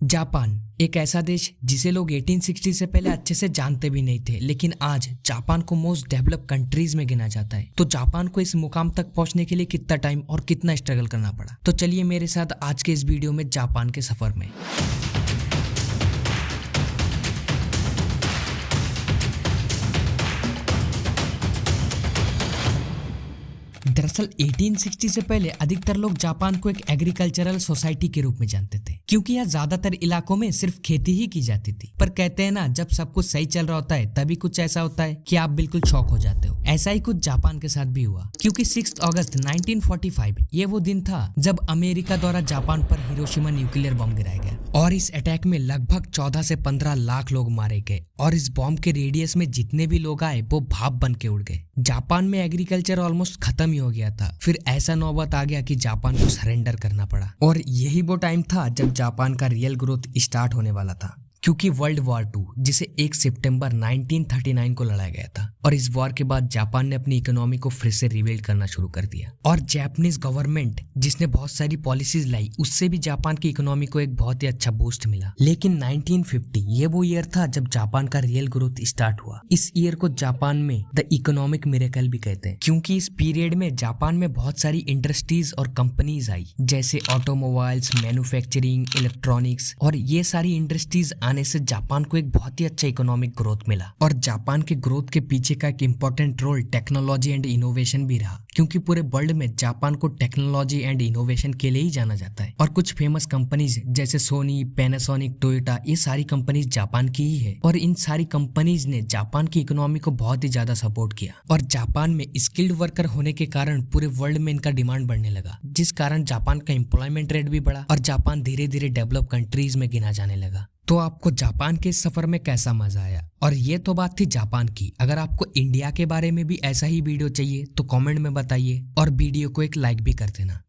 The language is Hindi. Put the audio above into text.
जापान एक ऐसा देश जिसे लोग 1860 से पहले अच्छे से जानते भी नहीं थे, लेकिन आज जापान को मोस्ट डेवलप कंट्रीज में गिना जाता है। तो जापान को इस मुकाम तक पहुंचने के लिए कितना टाइम और कितना स्ट्रगल करना पड़ा, तो चलिए मेरे साथ आज के इस वीडियो में जापान के सफर में। दरअसल 1860 से पहले अधिकतर लोग जापान को एक एग्रीकल्चरल सोसाइटी के रूप में जानते थे, क्योंकि यहाँ ज्यादातर इलाकों में सिर्फ खेती ही की जाती थी। पर कहते हैं ना, जब सब कुछ सही चल रहा होता है तभी कुछ ऐसा होता है कि आप बिल्कुल शॉक हो जाते हो। ऐसा ही कुछ जापान के साथ भी हुआ, क्योंकि 6 अगस्त 1945 ये वो दिन था जब अमेरिका द्वारा जापान पर हिरोशिमा न्यूक्लियर बम गिराया गया, और इस अटैक में लगभग 14 से 15 लाख लोग मारे गए, और इस बॉम्ब के रेडियस में जितने भी लोग आए वो भाप बन के उड़ गए। जापान में एग्रीकल्चर ऑलमोस्ट खत्म ही हो गया था। फिर ऐसा नौबत आ गया कि जापान को सरेंडर करना पड़ा, और यही वो टाइम था जब जापान का रियल ग्रोथ स्टार्ट होने वाला था। क्योंकि वर्ल्ड वॉर 2 जिसे 1 सितंबर 1939 को लड़ा गया था, और इस वॉर के बाद जापान ने अपनी इकोनॉमी को फिर से रिबिल्ड करना शुरू कर दिया। और जापानीज गवर्नमेंट जिसने बहुत सारी पॉलिसीज लाई, उससे भी जापान की इकोनॉमी को एक बहुत ही अच्छा बूस्ट मिला। लेकिन 1950 ये वो ईयर था जब जापान का रियल ग्रोथ स्टार्ट हुआ। इस ईयर को जापान में द इकोनॉमिक मिरेकल भी कहते हैं, क्योंकि इस पीरियड में जापान में बहुत सारी इंडस्ट्रीज और कंपनीज आई, जैसे ऑटोमोबाइल्स, मैन्युफैक्चरिंग, इलेक्ट्रॉनिक्स, और ये सारी इंडस्ट्रीज आने से जापान को एक बहुत ही अच्छा इकोनॉमिक ग्रोथ मिला। और जापान के ग्रोथ के पीछे का एक important role technology and innovation भी रहा, क्योंकि पूरे वर्ल्ड में जापान को टेक्नोलॉजी एंड इनोवेशन के लिए ही जाना जाता है। और कुछ फेमस कंपनीज जैसे सोनी, पैनासोनिक, टोयोटा, ये सारी कंपनीज जापान की ही है, और इन सारी कंपनीज ने जापान की इकोनॉमी को बहुत ही ज्यादा सपोर्ट किया। और जापान में स्किल्ड वर्कर होने के कारण पूरे वर्ल्ड में इनका डिमांड बढ़ने लगा, जिस कारण जापान का एम्प्लॉयमेंट रेट भी बढ़ा, और जापान धीरे धीरे डेवलप कंट्रीज में गिना जाने लगा। तो आपको जापान के इस सफर में कैसा मजा आया? और ये तो बात थी जापान की। अगर आपको इंडिया के बारे में भी ऐसा ही वीडियो चाहिए तो कमेंट में बताइए, और वीडियो को एक लाइक भी कर देना।